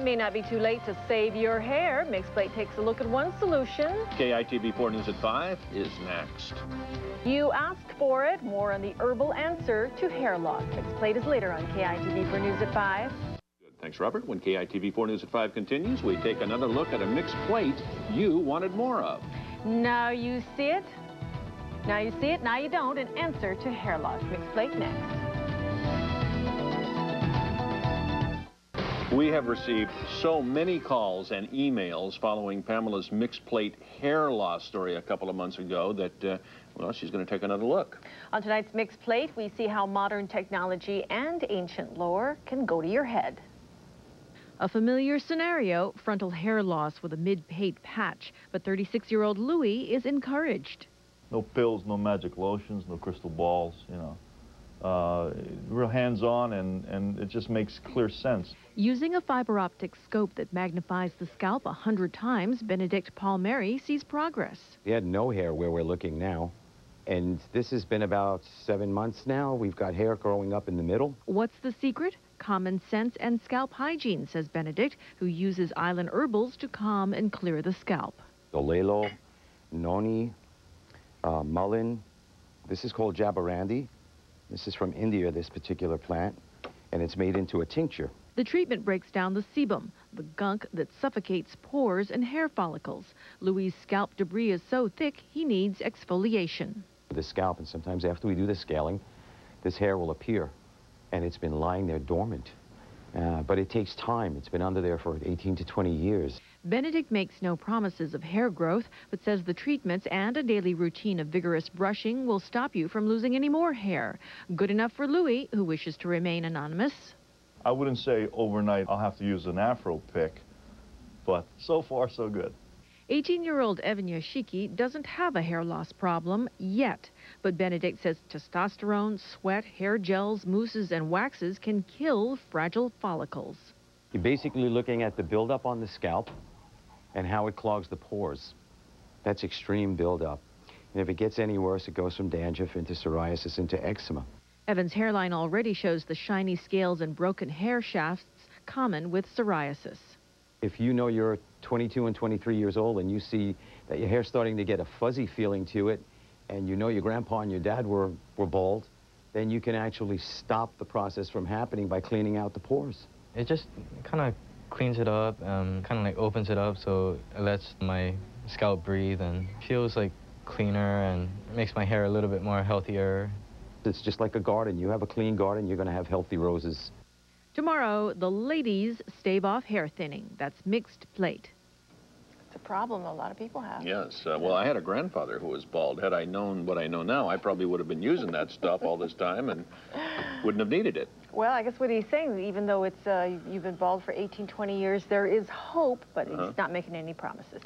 may not be too late to save your hair. Mixed Plate takes a look at one solution. KITV 4 News at 5 is next. You asked for it. More on the herbal answer to hair loss. Mixed Plate is later on KITV 4 News at 5. Good. Thanks, Robert. When KITV 4 News at 5 continues, we take another look at a mixed plate you wanted more of. Now you see it. Now you see it, now you don't. An answer to hair loss. Mixed Plate next. We have received so many calls and emails following Pamela's mixed plate hair loss story a couple of months ago that, well, she's going to take another look. On tonight's Mixed Plate, we see how modern technology and ancient lore can go to your head. A familiar scenario, frontal hair loss with a mid-pate patch, but 36-year-old Louis is encouraged. No pills, no magic lotions, no crystal balls, you know. Real hands-on, and it just makes clear sense. Using a fiber optic scope that magnifies the scalp 100 times, Benedict Palmieri sees progress. He had no hair where we're looking now, and this has been about 7 months now. We've got hair growing up in the middle. What's the secret? Common sense and scalp hygiene, says Benedict, who uses island herbals to calm and clear the scalp. Dolelo, noni, mullein. This is called jabarandi. This is from India, this particular plant, and it's made into a tincture. The treatment breaks down the sebum, the gunk that suffocates pores and hair follicles. Louis' scalp debris is so thick, he needs exfoliation. The scalp, and sometimes after we do the scaling, this hair will appear, and it's been lying there dormant. But it takes time. It's been under there for 18 to 20 years. Benedict makes no promises of hair growth, but says the treatments and a daily routine of vigorous brushing will stop you from losing any more hair. Good enough for Louis, who wishes to remain anonymous. I wouldn't say overnight I'll have to use an afro pick, but so far so good. 18-year-old Evan Yoshiki doesn't have a hair loss problem yet, but Benedict says testosterone, sweat, hair gels, mousses, and waxes can kill fragile follicles. You're basically looking at the buildup on the scalp and how it clogs the pores. That's extreme buildup. And if it gets any worse, it goes from dandruff into psoriasis into eczema. Evan's hairline already shows the shiny scales and broken hair shafts common with psoriasis. If you know you're 22 and 23 years old and you see that your hair's starting to get a fuzzy feeling to it, and you know your grandpa and your dad were bald, then you can actually stop the process from happening by cleaning out the pores. It just kind of cleans it up, kind of like opens it up so it lets my scalp breathe and feels like cleaner and makes my hair a little bit more healthier. It's just like a garden. You have a clean garden, you're going to have healthy roses. Tomorrow, the ladies stave off hair thinning. That's Mixed Plate. It's a problem a lot of people have. Yes. Well, I had a grandfather who was bald. Had I known what I know now, I probably would have been using that stuff all this time and wouldn't have needed it. Well, I guess what he's saying, even though it's you've been bald for 18, 20 years, there is hope, but he's not making any promises.